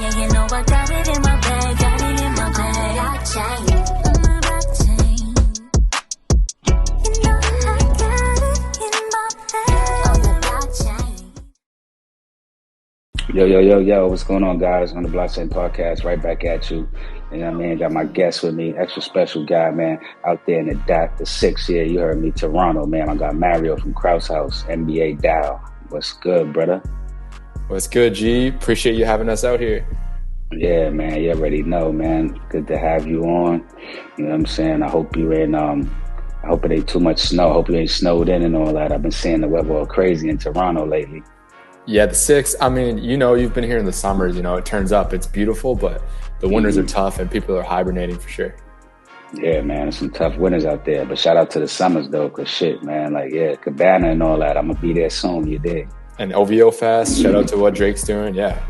Yeah, you know I got it in my bag, got it in my bag. Blockchain. My blockchain. You know I got it in my bag. On the blockchain. Yo, what's going on, guys? On the Blockchain Podcast, right back at you. You know what I mean? Got my guest with me, extra special guy, man, out there in the 6 year. You heard me, Toronto, man. I got Mario from Krausehouse, NBA Dow. What's good, brother? What's good, G? Appreciate you having us out here. Yeah, man, you already know, man. Good to have you on. You know what I'm saying? I hope you ain't, I hope it ain't too much snow. I hope you ain't snowed in and all that. I've been seeing the weather all crazy in Toronto lately. Yeah, the 6, I mean, you've been here in the summers, it turns up, it's beautiful, but the winters are tough and people are hibernating for sure. Yeah, man, there's some tough winters out there, but shout out to the summers though, cause shit, man, like, yeah, Cabana and all that, I'm gonna be there soon, you dig? And OVO Fest, shout out to what Drake's doing, yeah,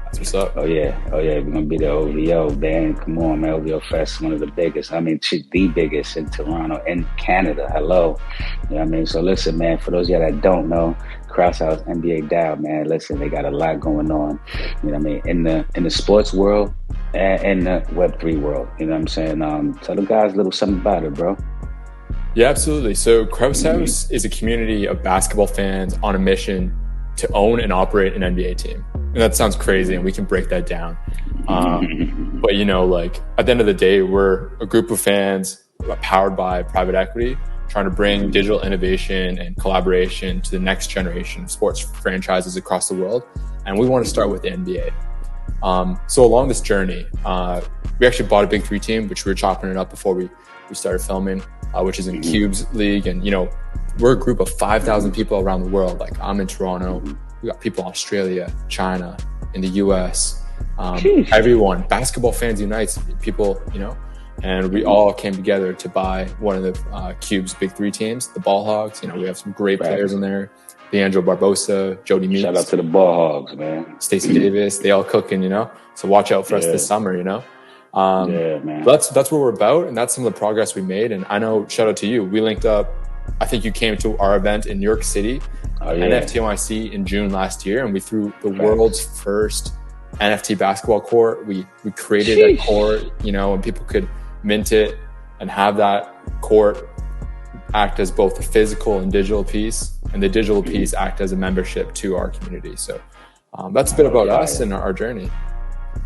that's what's up. Oh yeah, we're gonna be there, OVO, man, come on, man, OVO Fest, one of the biggest, the biggest in Toronto and Canada, hello, you know what I mean? So listen, man, for those of you that don't know, Krausehouse NBA Dow, man, listen, they got a lot going on, you know what I mean, in the sports world and in the Web3 world, you know what I'm saying? Tell the guys a little something about it, bro. Yeah, absolutely. So Krausehouse is a community of basketball fans on a mission to own and operate an NBA team. And that sounds crazy, and we can break that down. But, at the end of the day, we're a group of fans powered by private equity trying to bring digital innovation and collaboration to the next generation of sports franchises across the world. And we want to start with the NBA. So along this journey, we actually bought a Big 3 team, which we were chopping it up before we started filming, which is in Cubes League. And, we're a group of 5,000 people around the world. Like, I'm in Toronto. We got people in Australia, China, in the US. Everyone, basketball fans unites people, and we all came together to buy one of the Cube's Big 3 teams, the Ball Hogs. We have some great players in there. Leandro Barbosa, Jody Meeks. Shout out to the Ball Hogs, man. Stacey Davis, they all cooking, So watch out for us this summer, Yeah, man. That's what we're about, and that's some of the progress we made. And I know, shout out to you. We linked up. I think you came to our event in New York City, NFT NYC in June last year, and we threw the world's first NFT basketball court. We created that court, and people could mint it and have that court act as both a physical and digital piece, and the digital piece act as a membership to our community. So that's a bit about us and our journey.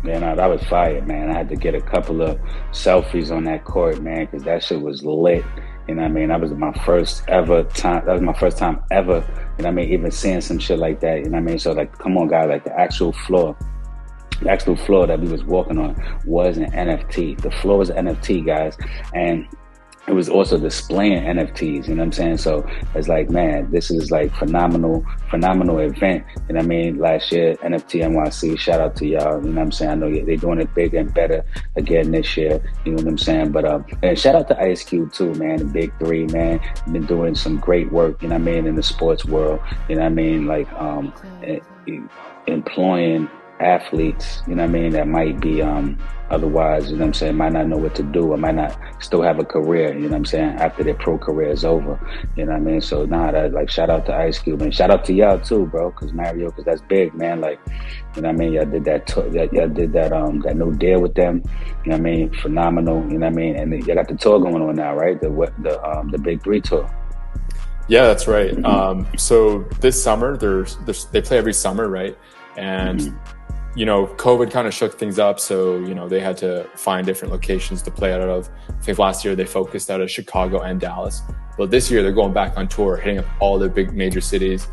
Man, that was fire, man. I had to get a couple of selfies on that court, man, because that shit was lit. You know what I mean? That was my first time ever, you know what I mean, even seeing some shit like that, you know what I mean? So, like, come on, guys, like, the actual floor that we was walking on was an NFT. The floor was an NFT, guys, and it was also displaying NFTs, you know what I'm saying? So it's like, man, this is like phenomenal event. You know what I mean? Last year, NFT NYC, shout out to y'all. You know what I'm saying? I know they're doing it bigger and better again this year. You know what I'm saying? But and shout out to Ice Cube too, man. The Big 3, man. Been doing some great work, you know what I mean, in the sports world. You know what I mean? Like employing athletes, you know what I mean, that might be otherwise, you know what I'm saying, might not know what to do or might not still have a career, you know what I'm saying, after their pro career is over, you know what I mean? So shout out to Ice Cube, and shout out to y'all too, bro, because that's big, man. Like, you know what I mean, y'all did that new deal with them, you know what I mean, phenomenal, you know what I mean, and y'all got the tour going on now, right? The Big 3 tour. Yeah, that's right. So this summer, they play every summer, right? And COVID kind of shook things up. So, they had to find different locations to play out of. I think last year they focused out of Chicago and Dallas. But this year they're going back on tour, hitting up all the big major cities,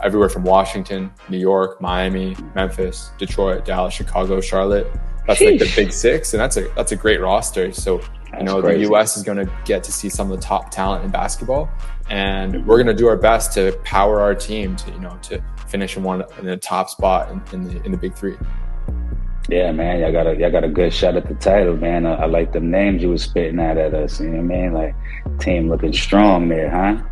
everywhere from Washington, New York, Miami, Memphis, Detroit, Dallas, Chicago, Charlotte. That's like the big 6. And that's a great roster. So, the US is going to get to see some of the top talent in basketball. And we're going to do our best to power our team to finish in the top spot in the Big 3. Yeah, man, y'all got a good shot at the title, man. I like the names you was spitting out at us. You know what I mean? Like, team looking strong there, huh?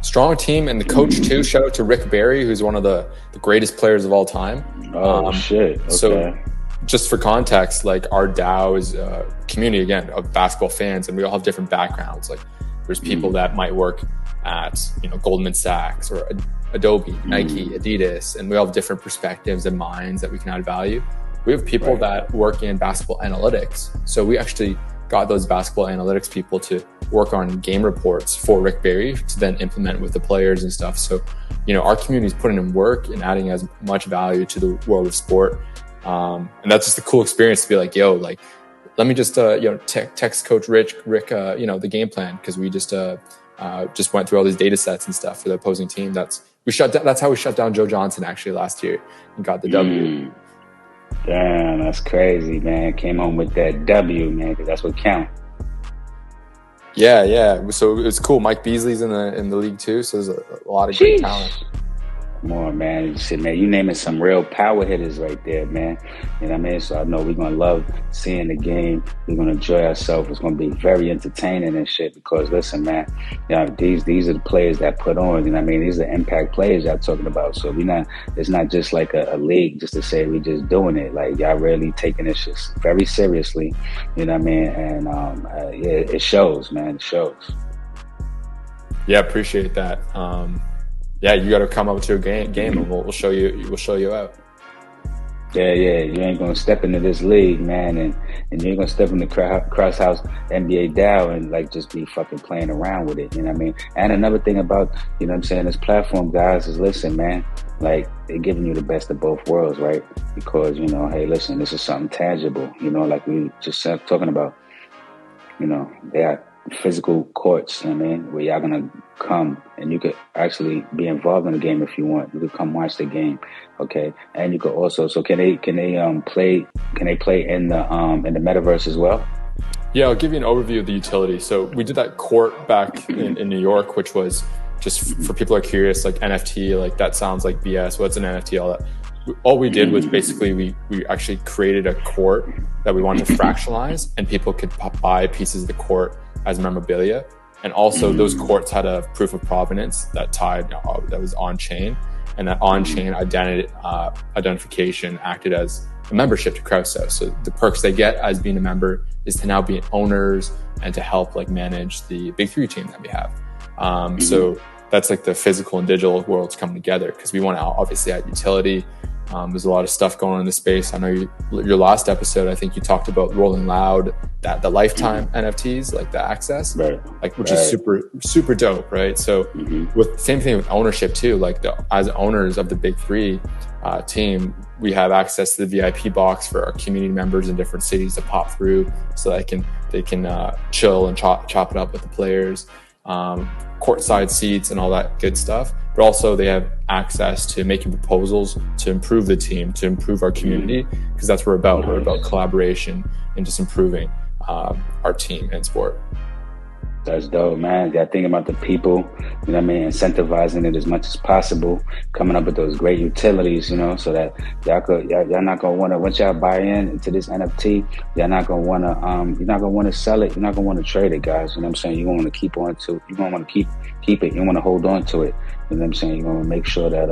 Strong team, and the coach too. Shout out to Rick Barry, who's one of the greatest players of all time. Oh shit! Okay. So, just for context, like, our DAO is a community again of basketball fans, and we all have different backgrounds. Like, there's people that might work at Goldman Sachs or Adobe, Nike, Adidas, and we all have different perspectives and minds that we can add value. We have people that work in basketball analytics. So we actually got those basketball analytics people to work on game reports for Rick Barry to then implement with the players and stuff. So, our community is putting in work and adding as much value to the world of sport. And that's just a cool experience to be like, yo, like, let me just, text Coach Rick, the game plan. Cause we just went through all these data sets and stuff for the opposing team. That's how we shut down Joe Johnson actually last year and got the W. Damn, that's crazy, man. Came home with that W, man, because that's what counts. Yeah. So it's cool. Mike Beasley's in the league too. So there's a lot of great talent. Come on, man. Shit, man, you naming some real power hitters right there, man. You know what I mean? So I know we're going to love seeing the game. We're going to enjoy ourselves. It's going to be very entertaining and shit because, listen, man, these are the players that put on. You know what I mean? These are the impact players y'all talking about. So it's not just like a league just to say we just doing it. Like, y'all really taking this shit very seriously. You know what I mean? And, it shows, man. It shows. Yeah, appreciate that. Yeah, you got to come up to a game and we'll show you out. Yeah, you ain't gonna step into this league, man, and you ain't gonna step in the Krausehouse NBA DAO and like just be fucking playing around with it, you know what I mean? And another thing about, you know what I'm saying, this platform, guys, is listen, man, like they're giving you the best of both worlds, right? Because, hey, listen, this is something tangible, like we just talking about, they are physical courts, you know what I mean, where y'all gonna come and you could actually be involved in the game if you want. You could come watch the game, okay? And you could also, so can they play in the Metaverse as well? Yeah, I'll give you an overview of the utility. So we did that court back in New York, which was just for people who are curious, like NFT, like that sounds like BS. What's an NFT? All that. All we did was basically we actually created a court that we wanted to fractionalize, and people could buy pieces of the court as memorabilia. And also those courts had a proof of provenance that that was on chain, and that on chain identification acted as a membership to Krausehouse. So the perks they get as being a member is to now be owners and to help like manage the Big Three team that we have. So that's like the physical and digital worlds coming together because we want to obviously add utility. There's a lot of stuff going on in the space. I know your last episode, I think you talked about Rolling Loud, that the lifetime NFTs, like the access, which is super, super dope, right? So with same thing with ownership too, like as owners of the Big Three team, we have access to the VIP box for our community members in different cities to pop through so they can chill and chop it up with the players. Courtside seats and all that good stuff, but also they have access to making proposals to improve the team, to improve our community, because that's what we're about. We're about collaboration and just improving our team and sport. That's dope, man. You gotta think about the people, you know what I mean, incentivizing it as much as possible, coming up with those great utilities, so that y'all not gonna wanna, once y'all buy into this NFT, y'all not gonna wanna you're not gonna wanna sell it, you're not gonna wanna trade it, guys. You know what I'm saying? You're gonna wanna keep it, you wanna hold on to it. You know what I'm saying? You're gonna make sure that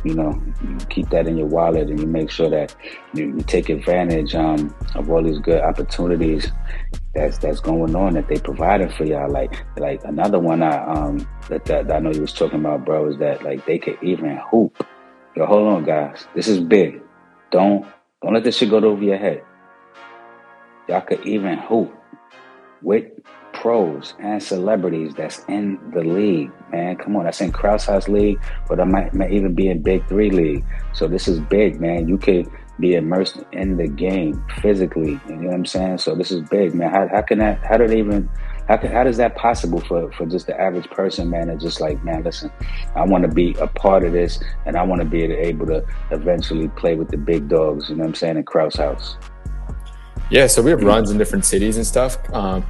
you keep that in your wallet, and you make sure that you take advantage of all these good opportunities that's going on that they providing for y'all. Like another one that I know you was talking about, bro, is that like they could even hoop. Yo, hold on, guys. This is big. Don't let this shit go over your head. Y'all could even hoop with pros and celebrities that's in the league, man. Come on, that's in Krausehouse League, but I might even be in Big Three League. So this is big, man. You could be immersed in the game physically. You know what I'm saying? So this is big, man. How does that possible for just the average person, man? That's just like, man, listen, I want to be a part of this, and I want to be able to eventually play with the big dogs. You know what I'm saying? In Krausehouse. Yeah, so we have runs in different cities and stuff.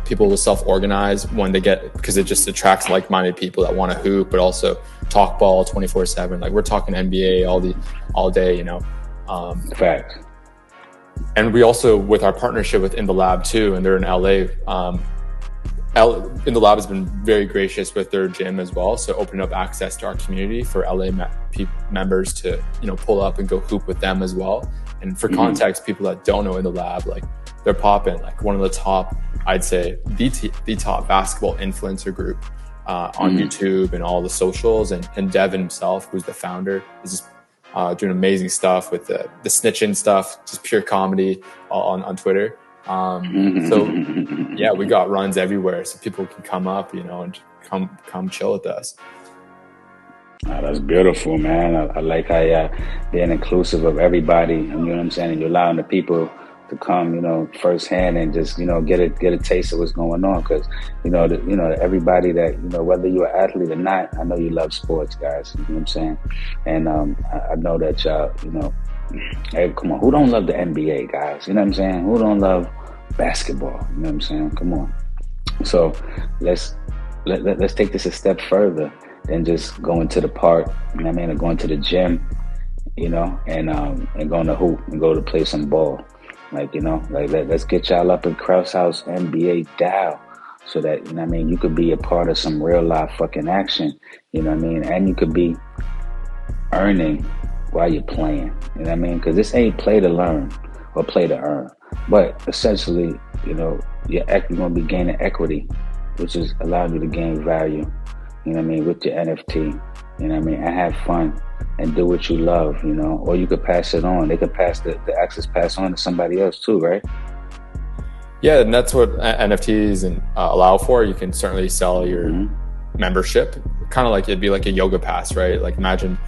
People will self-organize when they because it just attracts like-minded people that want to hoop, but also talk ball 24/7. Like we're talking NBA all day, Facts. And we also, with our partnership with In the Lab too, and they're in LA. In the Lab has been very gracious with their gym as well, so opening up access to our community for LA members to pull up and go hoop with them as well. And for context, people that don't know In the Lab, like they're popping, like one of the top, I'd say the top basketball influencer group on YouTube and all the socials. And Devin himself, who's the founder, is just doing amazing stuff with the snitching stuff, just pure comedy on Twitter. So yeah, we got runs everywhere, so people can come up, and come chill with us. Oh, that's beautiful, man. I like how being inclusive of everybody, and you know what I'm saying, and you're allowing the people to come, firsthand and just, get a taste of what's going on. Because, everybody that, whether you're an athlete or not, I know you love sports, guys. You know what I'm saying? And I know that y'all, hey, come on, who don't love the NBA, guys? You know what I'm saying? Who don't love basketball? You know what I'm saying? Come on. So let's take this a step further than just going to the park, you know what I mean, or going to the gym, and going to hoop and go to play some ball. Let's get y'all up in Krausehouse NBA DAO so that, you could be a part of some real life fucking action, and you could be earning while you're playing, because this ain't play to learn or play to earn, but essentially, you're going to be gaining equity, which is allowing you to gain value, with your NFT, and have fun and do what you love, or you could pass it on. They could pass the access pass on to somebody else too, right? Yeah, and that's what NFTs allow for. You can certainly sell your membership, kind of like it'd be like a yoga pass, right? Like imagine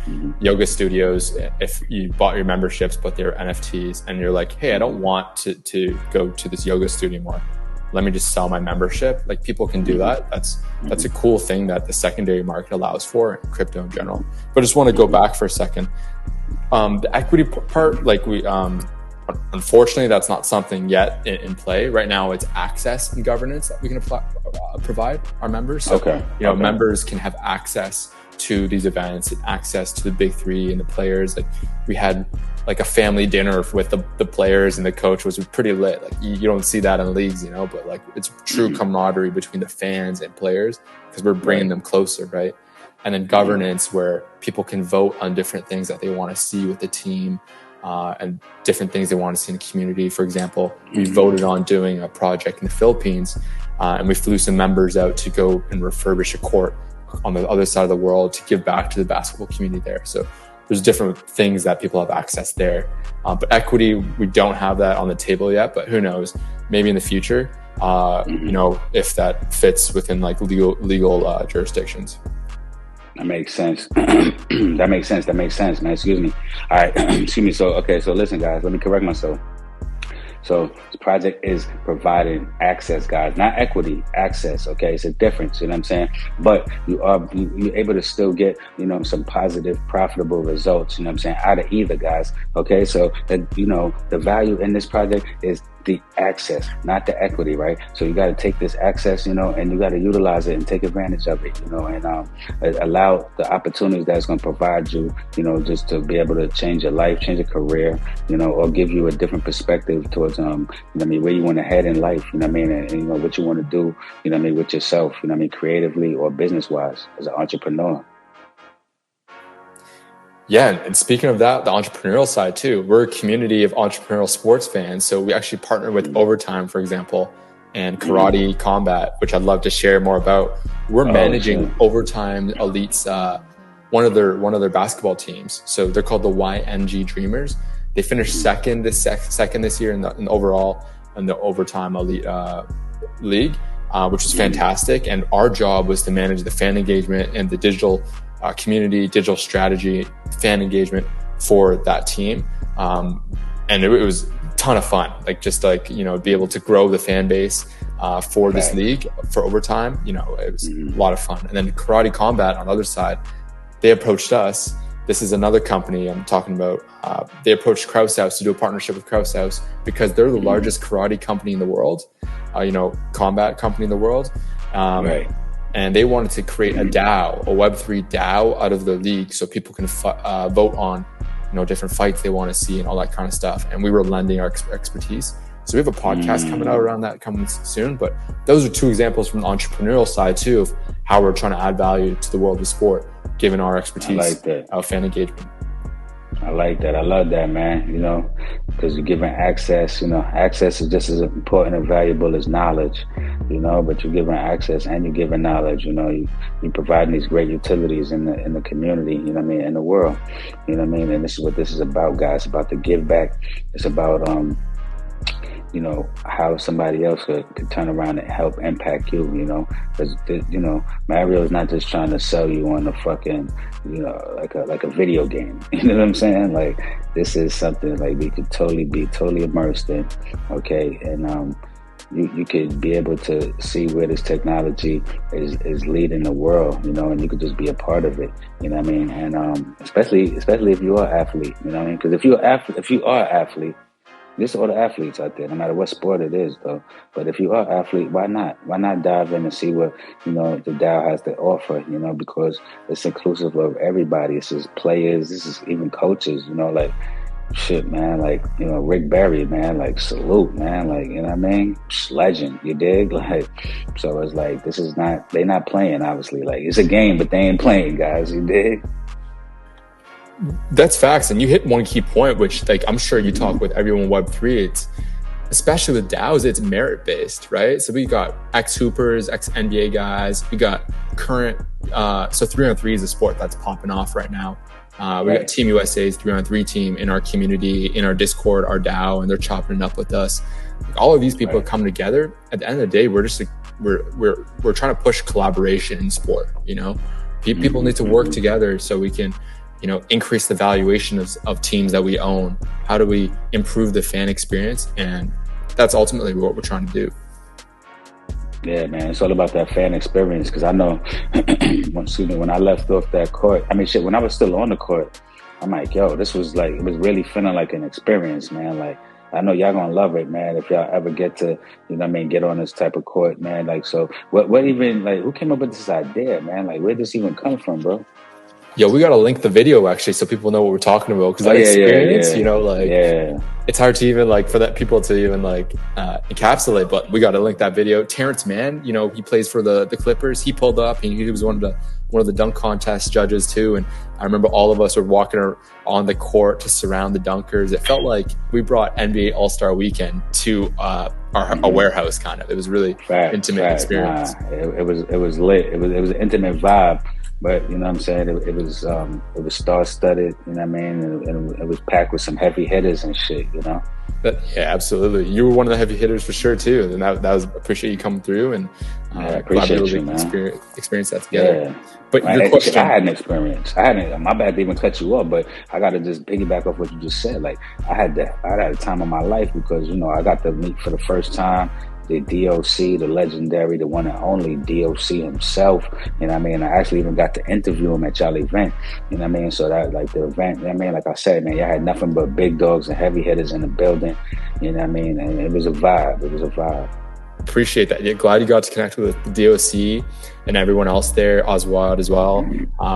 yoga studios, if you bought your memberships, but they're NFTs, and you're like, hey, I don't want to go to this yoga studio anymore. Let me just sell my membership. Like people can do that. That's a cool thing that the secondary market allows for in crypto in general. But I just want to go back for a second. The equity part, like unfortunately, that's not something yet in play. Right now, it's access and governance that we can provide our members. So, members can have access to these events and access to the big three and the players. Like we had like a family dinner with the players and the coach, was pretty lit. Like you don't see that in leagues, but like it's true camaraderie between the fans and players because we're bringing them closer, right? And then governance, where people can vote on different things that they want to see with the team and different things they want to see in the community. For example, we voted on doing a project in the Philippines and we flew some members out to go and refurbish a court on the other side of the world to give back to the basketball community there. So there's different things that people have access there. But equity, we don't have that on the table yet, but who knows, maybe in the future, if that fits within like legal jurisdictions. That makes sense. That makes sense, man. Excuse me. All right. Excuse me. So listen, guys, let me correct myself. So this project is providing access, guys, not equity, access. Okay, it's a difference. You know what I'm saying? But you're able to still get, some positive, profitable results. You know what I'm saying? Out of either, guys. Okay, so the value in this project is the access, not the equity, right? So you got to take this access, and you got to utilize it and take advantage of it, and allow the opportunities that's going to provide you, just to be able to change your life, change your career, or give you a different perspective towards, where you want to head in life, and what you want to do, with yourself, creatively or business wise as an entrepreneur. Yeah, and speaking of that, the entrepreneurial side too, we're a community of entrepreneurial sports fans. So we actually partner with Overtime, for example, and Karate Combat, which I'd love to share more about. We're managing Overtime Elite's one of their basketball teams. So they're called the YNG Dreamers. They finished second this year in the overall in the Overtime Elite league, which was fantastic. And our job was to manage the fan engagement and the digital community, digital strategy, fan engagement for that team. And it was a ton of fun, be able to grow the fan base for this league for Overtime. It was a lot of fun. And then Karate Combat on the other side, they approached us. This is another company I'm talking about. They approached Krausehouse to do a partnership with Krausehouse because they're the largest karate company in the world, combat company in the world. And they wanted to create a DAO, a Web3 DAO out of the league so people can vote on, different fights they want to see and all that kind of stuff. And we were lending our expertise. So we have a podcast coming out around that coming soon. But those are two examples from the entrepreneurial side too of how we're trying to add value to the world of sport, given our expertise, our fan engagement. I like that. I love that, man. Because you're giving access. Access is just as important and valuable as knowledge. you know, but you're giving access and you're giving knowledge, you know, you providing these great utilities in the community, you know what I mean, in the world, you know what I mean? And this is what this is about, guys. It's about the give back. It's about, you know, how somebody else could turn around and help impact you, you know, because, you know, Mario is not just trying to sell you on the fucking, you know, like a video game, you know what I'm saying? Like, this is something like we could be totally immersed in, okay? And you could be able to see where this technology is leading the world, you know, and you could just be a part of it, you know what I mean? And especially if you are an athlete, you know what I mean? Because if you are an athlete, there's all the athletes out there, no matter what sport it is, though. But if you are an athlete, why not? Why not dive in and see what, you know, the DAO has to offer, you know, because it's inclusive of everybody. It's just players, this is even coaches, you know, like, shit, man, like, you know, Rick Barry, man, like, salute, man, like, you know what I mean? Legend, you dig? Like, so it's like, they're not playing, obviously. Like, it's a game, but they ain't playing, guys, you dig? That's facts. And you hit one key point, which, like, I'm sure you talk with everyone Web3. It's, especially with DAOs, it's merit based, right? So we got ex-hoopers, ex-NBA guys. We got current, so 3-on-3 is a sport that's popping off right now. We got Team USA's 3-on-3 team in our community, in our Discord, our DAO, and they're chopping it up with us. Like, all of these people are coming together. At the end of the day, we're just like, we're trying to push collaboration in sport. You know, people need to work together so we can, you know, increase the valuation of teams that we own. How do we improve the fan experience? And that's ultimately what we're trying to do. Yeah, man, it's all about that fan experience. Because I know, when I left off that court, I mean, shit, when I was still on the court, I'm like, yo, this was like, it was really feeling like an experience, man. Like, I know y'all gonna love it, man, if y'all ever get to, you know what I mean, get on this type of court, man. Like, so what even, like, who came up with this idea, man? Like, where did this even come from, bro? Yo, we got to link the video actually so people know what we're talking about. Because that experience, you know, like, it's hard to even, like, for that people to even, like, encapsulate, but we got to link that video. Terrence Mann, you know, he plays for the Clippers. He pulled up. He was one of the dunk contest judges too. And I remember all of us were walking on the court to surround the dunkers. It felt like we brought NBA All-Star Weekend to a warehouse, kind of. It was really intimate experience. Nah, it was lit. It was an intimate vibe. But, you know what I'm saying, it was star-studded, you know what I mean, and it was packed with some heavy hitters and shit, you know? Yeah, absolutely. You were one of the heavy hitters for sure, too. And that was, appreciate you coming through, and I appreciate you, man. Experience that together. Yeah. But your question... I had an experience. My bad to even cut you off, but I got to just piggyback off what you just said. Like, I had a time of my life because, you know, I got to meet for the first time the DOC, the legendary, the one and only DOC himself. You know what I mean? I actually even got to interview him at y'all event. You know what I mean? So that, like, the event, you know what I mean? Like I said, man, y'all had nothing but big dogs and heavy hitters in the building. You know what I mean? And it was a vibe. It was a vibe. Appreciate that. Yeah, glad you got to connect with the DOC and everyone else there, Oswald as well,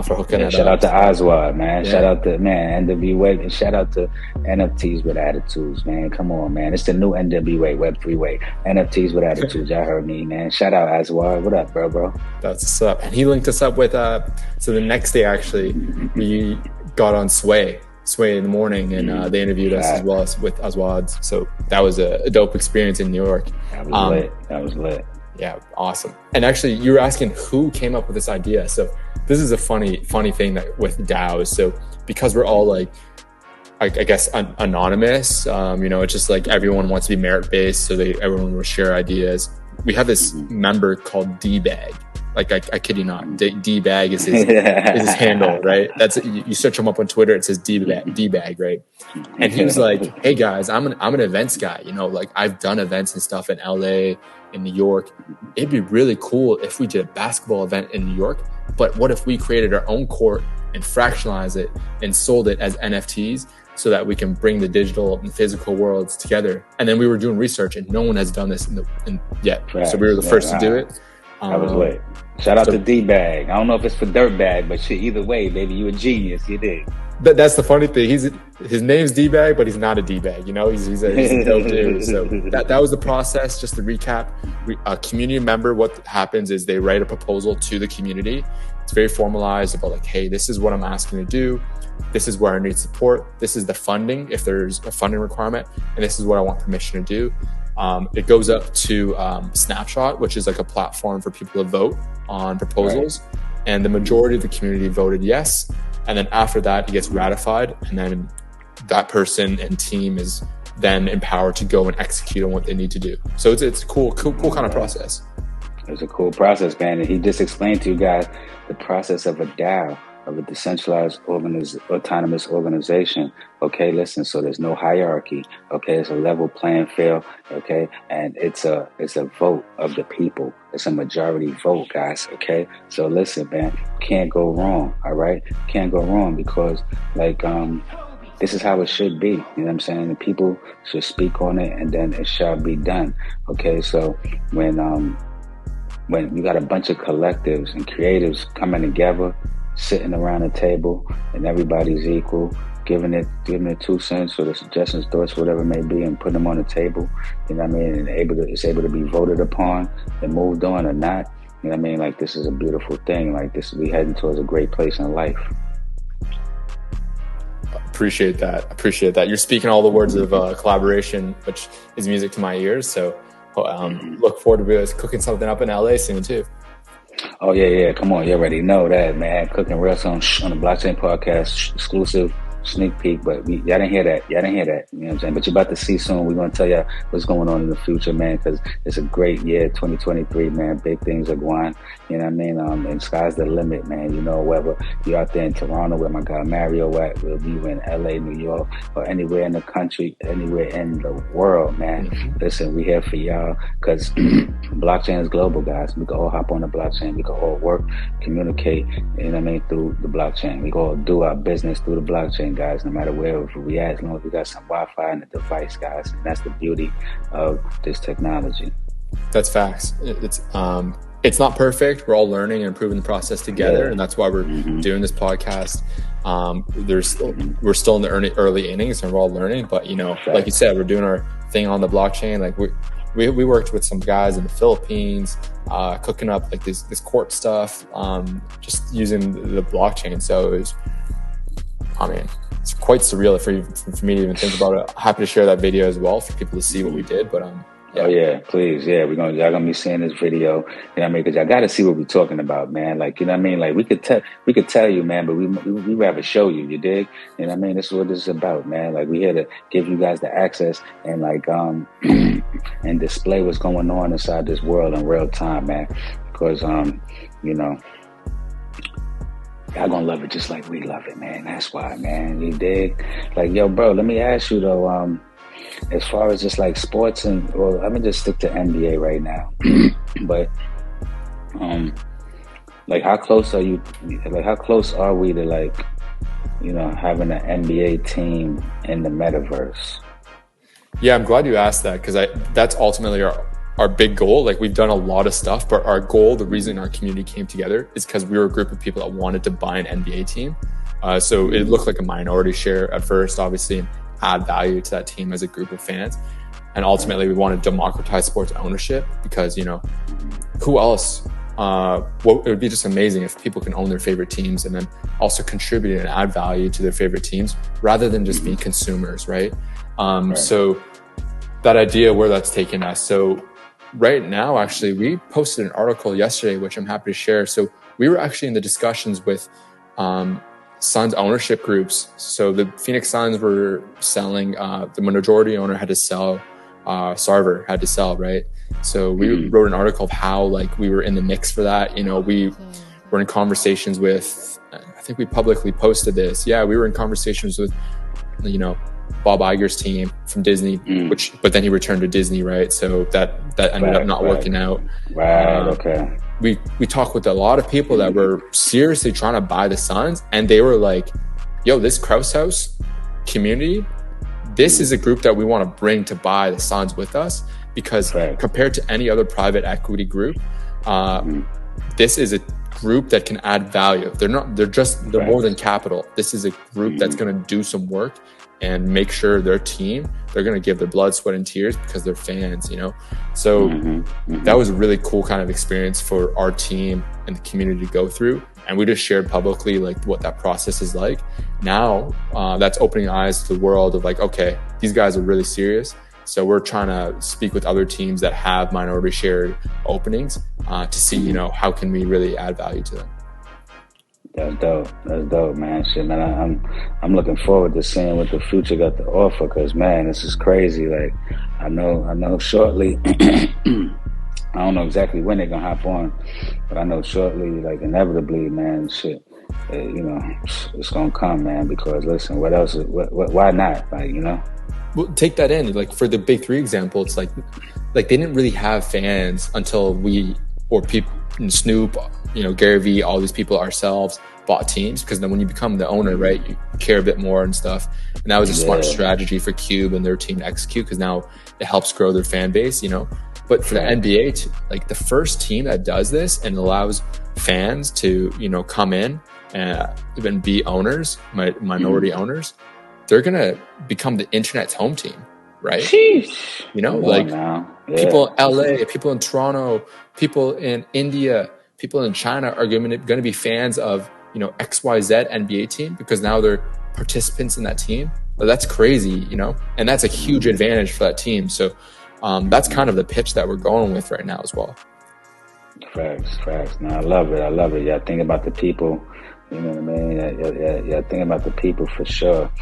for hooking it up. Shout out to Oswald, man. Yeah. Shout out to, man, NWA, and shout out to NFTs with attitudes, man. Come on, man. It's the new NWA, Web3 way. NFTs with attitudes. Y'all heard me, man. Shout out Oswald. What up, bro? That's what's up. And he linked us up with, so the next day, actually, we got on Sway in the morning, and they interviewed us as well as with Oswald. So that was a dope experience in New York. That was lit. Yeah, awesome. And actually, you were asking who came up with this idea. So this is a funny thing that with DAOs. So because we're all, like, I guess anonymous, you know, it's just like everyone wants to be merit based, so everyone will share ideas. We have this member called D-Bag. Like, I kid you not, D-Bag is his handle, right? That's, you search him up on Twitter, it says D-Bag, right? And he was like, hey guys, I'm an events guy, you know, like, I've done events and stuff in LA, in New York. It'd be really cool if we did a basketball event in New York, but what if we created our own court and fractionalized it and sold it as NFTs so that we can bring the digital and physical worlds together? And then we were doing research, and no one has done this yet. Right. So we were the first to do it. That was lit. Shout out to D-Bag. I don't know if it's for Dirtbag, but shit, either way, baby, you a genius. You dig? That's the funny thing. His name's D-Bag, but he's not a D-Bag. You know, he's a dope dude. So that was the process. Just to recap, a community member, what happens is they write a proposal to the community. It's very formalized about, like, hey, this is what I'm asking to do. This is where I need support. This is the funding, if there's a funding requirement, and this is what I want permission to do. It goes up to Snapshot, which is like a platform for people to vote on proposals. Right. And the majority of the community voted yes. And then after that, it gets ratified. And then that person and team is then empowered to go and execute on what they need to do. So it's a cool kind of process. It's a cool process, man. And he just explained to you guys the process of a DAO, of a decentralized autonomous organization. Okay, listen, so there's no hierarchy. Okay, it's a level playing field. Okay, and it's a vote of the people. It's a majority vote, guys. Okay, so listen, man, can't go wrong. All right, can't go wrong because this is how it should be. You know what I'm saying? The people should speak on it, and then it shall be done. Okay, so when you got a bunch of collectives and creatives coming together, sitting around a table, and everybody's equal, giving it 2 cents or the suggestions, thoughts, whatever it may be, and putting them on the table. You know what I mean? And it's able to be voted upon and moved on or not. You know what I mean? Like, this is a beautiful thing. Like, we heading towards a great place in life. Appreciate that. You're speaking all the words of collaboration, which is music to my ears. So look forward to us cooking something up in LA soon too. Oh yeah. Come on, you already know that, man. Cooking real on the Blockchain Podcast, exclusive sneak peek, but y'all didn't hear that. You know what I'm saying? But you're about to see soon. We're going to tell you what's going on in the future, man, because it's a great year, 2023, man. Big things are going, you know what I mean? And sky's the limit, man. You know, whether you're out there in Toronto where my guy Mario at, whether you in LA, New York, or anywhere in the country, anywhere in the world, man. Mm-hmm. Listen, we here for y'all because blockchain is global, guys. We can all hop on the blockchain. We can all work, communicate, you know what I mean, through the blockchain. We can all do our business through the blockchain, guys, no matter where we at, as long as we got some Wi-Fi in the device, guys. And that's the beauty of this technology. That's facts. It's not perfect. We're all learning and improving the process together, and that's why we're doing this podcast. We're still in the early innings, and we're all learning. But like you said, we're doing our thing on the blockchain. Like we worked with some guys in the Philippines, cooking up like this court stuff, just using the blockchain. So it's quite surreal for me to even think about it. Happy to share that video as well for people to see what we did. But yeah. Oh yeah, please, yeah. Y'all gonna be seeing this video. You know what I mean? Because y'all got to see what we're talking about, man. Like, you know what I mean? Like, we could tell you, man, but we rather show you. You dig? You know what I mean? This is what this is about, man. Like, we here to give you guys the access and like and display what's going on inside this world in real time, man. Because y'all gonna love it just like we love it, man. That's why, man. You dig? Like, yo, bro, let me ask you though, as far as just like sports let me just stick to NBA right now. But like, how close are you? Like, how close are we to like, having an NBA team in the metaverse? Yeah, I'm glad you asked that because that's ultimately our big goal. Like, we've done a lot of stuff, but our goal, the reason our community came together is because we were a group of people that wanted to buy an NBA team. So it looked like a minority share at first, obviously, and add value to that team as a group of fans. And ultimately, we want to democratize sports ownership because, who else? It would be just amazing if people can own their favorite teams and then also contribute and add value to their favorite teams rather than just being consumers, right? So that idea, where that's taken us. So right now, actually, we posted an article yesterday, which I'm happy to share. So we were actually in the discussions with Suns ownership groups. So the Phoenix Suns were selling, the majority owner had to sell, Sarver had to sell, right? So we wrote an article of how like we were in the mix for that. We were in conversations with, I think we publicly posted this. Yeah, we were in conversations with, Bob Iger's team from Disney, but then he returned to Disney, right? So that ended up not working out. Right. Okay. We talked with a lot of people that were seriously trying to buy the Suns, and they were like, yo, this Krausehouse community, this is a group that we want to bring to buy the Suns with us because compared to any other private equity group, this is a group that can add value. They're more than capital. This is a group that's going to do some work and make sure their team, they're going to give their blood, sweat, and tears because they're fans, So that was a really cool kind of experience for our team and the community to go through. And we just shared publicly like what that process is like. Now that's opening eyes to the world of like, okay, these guys are really serious. So we're trying to speak with other teams that have minority shared openings to see, you know, how can we really add value to them. That's dope. That's dope, man. Shit, man. I'm looking forward to seeing what the future got to offer. Cause man, this is crazy. Like, I know shortly. I don't know exactly when they're gonna hop on, but I know shortly, like inevitably, man. Shit, you know, it's gonna come, man. Because listen, what else? Why not? Like, you know. Well, take that in. Like for the Big Three example, it's like they didn't really have fans until we or people, Snoop, you know, Gary Vee, all these people ourselves bought teams, because then when you become the owner, right, you care a bit more and stuff. And that was a smart strategy for Cube and their team to execute, because now it helps grow their fan base, you know. But for the NBA, like the first team that does this and allows fans to, you know, come in and even be owners, minority owners, they're gonna become the internet's home team, right? Sheesh. You know, like people in LA, people in Toronto, people in India, people in China are going to be fans of, you know, XYZ NBA team because now they're participants in that team. But that's crazy, you know, and that's a huge advantage for that team. So that's kind of the pitch that we're going with right now as well. Facts. No, I love it. Yeah, think about the people. You know what I mean? Yeah, think about the people for sure.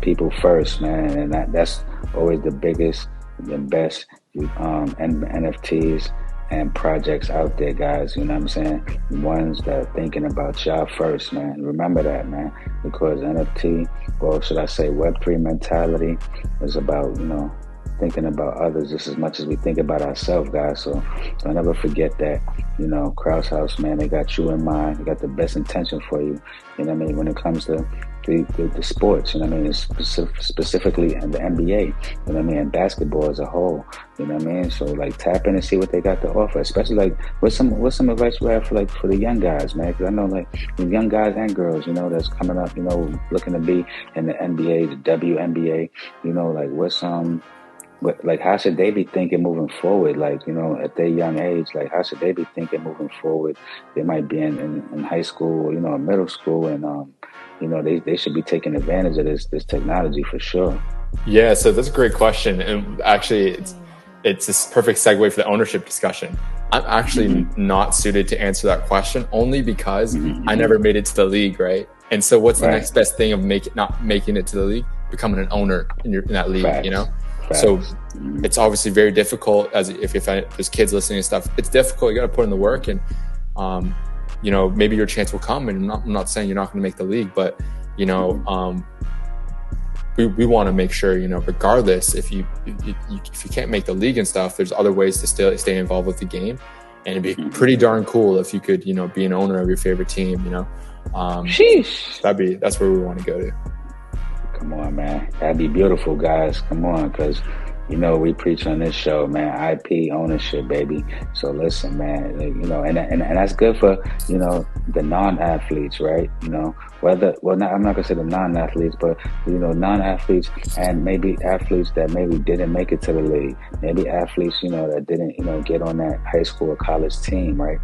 People first, man, and that's always the biggest, the best NFTs and projects out there, guys. You know what I'm saying? The ones that are thinking about y'all first, man. Remember that, man, because NFT, or should I say Web3 mentality, is about, you know, thinking about others just as much as we think about ourselves, guys. So don't ever forget that. You know, Krausehouse, man, they got you in mind. They got the best intention for you. You know what I mean? When it comes to the sports, you know what I mean? Specifically in the NBA, you know what I mean? And basketball as a whole, you know what I mean? So like tap in and see what they got to offer. Especially like what's some advice you have for the young guys, man? Because I know like the young guys and girls, you know, that's coming up, you know, looking to be in the NBA, the WNBA, you know, like like how should they be thinking moving forward? Like, you know, at their young age, like how should they be thinking moving forward? They might be in high school, you know, middle school, and you know, they should be taking advantage of this technology for sure. Yeah, so that's a great question, and actually, it's this perfect segue for the ownership discussion. I'm actually not suited to answer that question, only because I never made it to the league, right? And so, what's the next best thing of not making it to the league? Becoming an owner in that league, you know. So it's obviously very difficult, as if there's kids listening and stuff. It's difficult. You got to put in the work, and you know, maybe your chance will come. And I'm not saying you're not going to make the league, but you know, we want to make sure, you know, regardless if you can't make the league and stuff, there's other ways to still stay involved with the game, and it'd be pretty darn cool if you could, you know, be an owner of your favorite team. You know, that's where we want to go to. Come on, man. That'd be beautiful, guys. Come on, because, you know, we preach on this show, man, IP ownership, baby. So listen, man, you know, and that's good for, you know, the non-athletes, right? You know, I'm not going to say the non-athletes, but, you know, non-athletes and maybe athletes that maybe didn't make it to the league. Maybe athletes, you know, that didn't, you know, get on that high school or college team, right?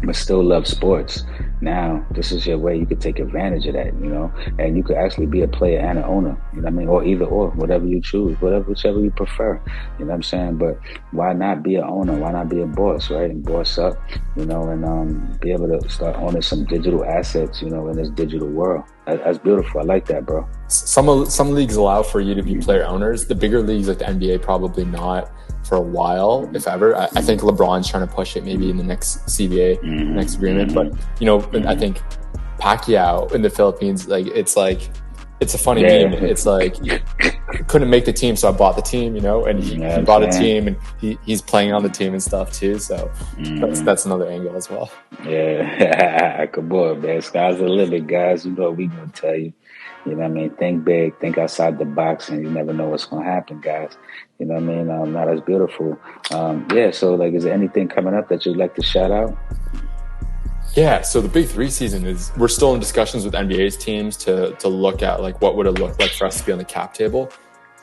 But still love sports. Now, this is your way you could take advantage of that, you know, and you could actually be a player and an owner, you know what I mean? Or either or, whatever you choose, whichever you prefer, you know what I'm saying? But why not be an owner? Why not be a boss, right? And boss up, you know, and be able to start owning some digital assets, you know, in this digital world. That's beautiful. I like that, bro. Some leagues allow for you to be player owners. The bigger leagues like the NBA, probably not for a while, if ever. I think LeBron's trying to push it maybe in the next CBA, next agreement. But, you know, I think Pacquiao in the Philippines, it's a funny meme. It's like, couldn't make the team, so I bought the team, you know, and he bought a team, and he's playing on the team and stuff too. So that's another angle as well. Yeah, come on, man. Sky's the limit, guys. You know what we gonna tell you. You know what I mean? Think big, think outside the box, and you never know what's gonna happen, guys. You know what I mean? Now that's beautiful. So like, is there anything coming up that you'd like to shout out? Yeah, so the Big Three season we're still in discussions with NBA's teams to look at like what would it look like for us to be on the cap table.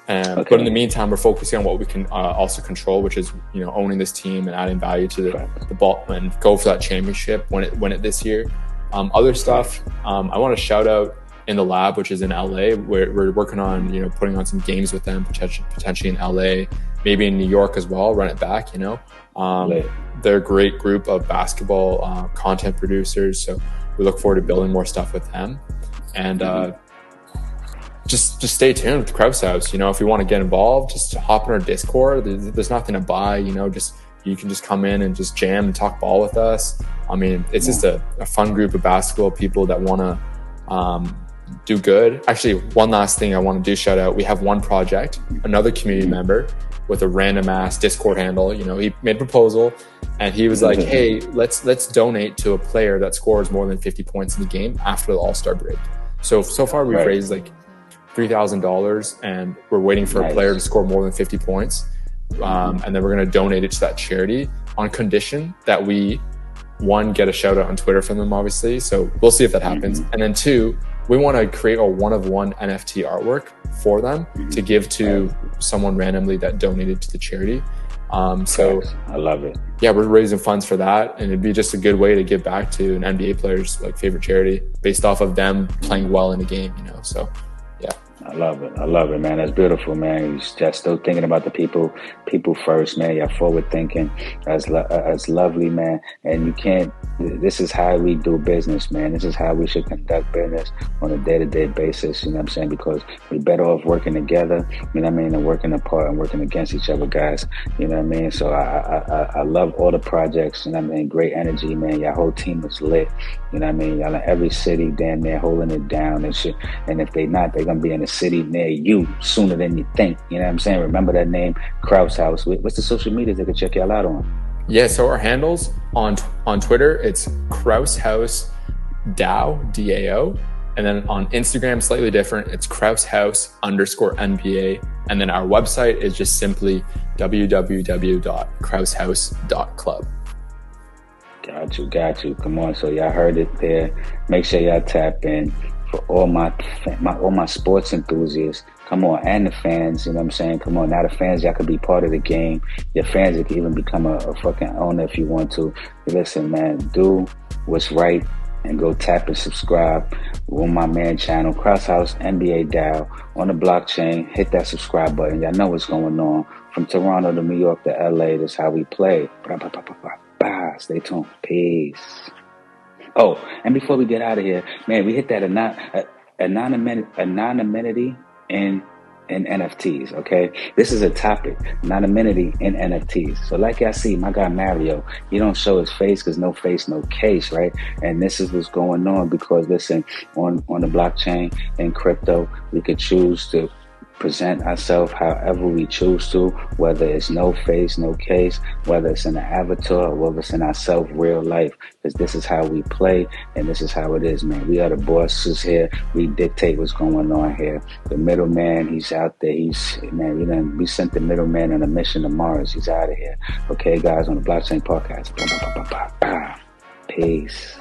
But in the meantime, we're focusing on what we can also control, which is, you know, owning this team and adding value to the ball and go for that championship when it this year. Other stuff, I want to shout out in the lab, which is in LA. We're working on, putting on some games with them, potentially in LA, maybe in New York as well, run it back, They're a great group of basketball content producers. So we look forward to building more stuff with them. And just stay tuned with Krausehouse. If you want to get involved, just hop in our Discord. There's nothing to buy, you can just come in and just jam and talk ball with us. I mean, it's just a fun group of basketball people that want to do good. Actually, one last thing I want to do, shout out. We have one project, another community member with a random ass Discord handle. He made a proposal and he was like, hey, let's donate to a player that scores more than 50 points in the game after the All-Star break. So far we've raised like $3,000 and we're waiting for a player to score more than 50 points. And then we're going to donate it to that charity on condition that we, one, get a shout out on Twitter from them, obviously. So we'll see if that happens. And then two, we want to create a one-of-one NFT artwork for them to give to someone randomly that donated to the charity. So I love it. Yeah, we're raising funds for that, and it'd be just a good way to give back to an NBA player's like favorite charity based off of them playing well in the game, So yeah. I love it, man. That's beautiful, man. You're just still thinking about the people first, man. You're forward thinking. That's lovely, man. And you can't, this is how we do business, man. This is how we should conduct business on a day-to-day basis, because we're better off working together, and working apart and working against each other, guys. So I love all the projects, great energy, man. Your whole team is lit, y'all in every city, damn near holding it down and shit. And if they not, they're going to be in the city near you sooner than you think. Remember that name, Krausehouse. What's the social media they can check y'all out on? Yeah, so our handles on Twitter, it's Krausehouse DAO, DAO. And then on Instagram, slightly different. It's Krausehouse_NBA. And then our website is just simply www.krausehouse.club. Got you. Come on. So y'all heard it there. Make sure y'all tap in. For all my sports enthusiasts, come on, and the fans, come on, now the fans, y'all could be part of the game. Your fans, you can even become a fucking owner if you want to. Listen, man, do what's right and go tap and subscribe on my man channel, Krausehouse NBA DAO on the blockchain. Hit that subscribe button. Y'all know what's going on. From Toronto to New York to LA, that's how we play. Stay tuned. Peace. Oh, and before we get out of here, man, we hit that anonymity in NFTs, okay? This is a topic, anonymity in NFTs. So like y'all see, my guy Mario, he don't show his face because no face, no case, right? And this is what's going on because, listen, on the blockchain and crypto, we could choose to present ourselves however we choose to, whether it's no face, no case, whether it's in an avatar, or whether it's in ourself real life, because this is how we play and this is how it is, man. We are the bosses here. We dictate what's going on here. The middleman, he's out there. We sent the middleman on a mission to Mars. He's out of here. Okay, guys, on the Blockchain Podcast. Peace.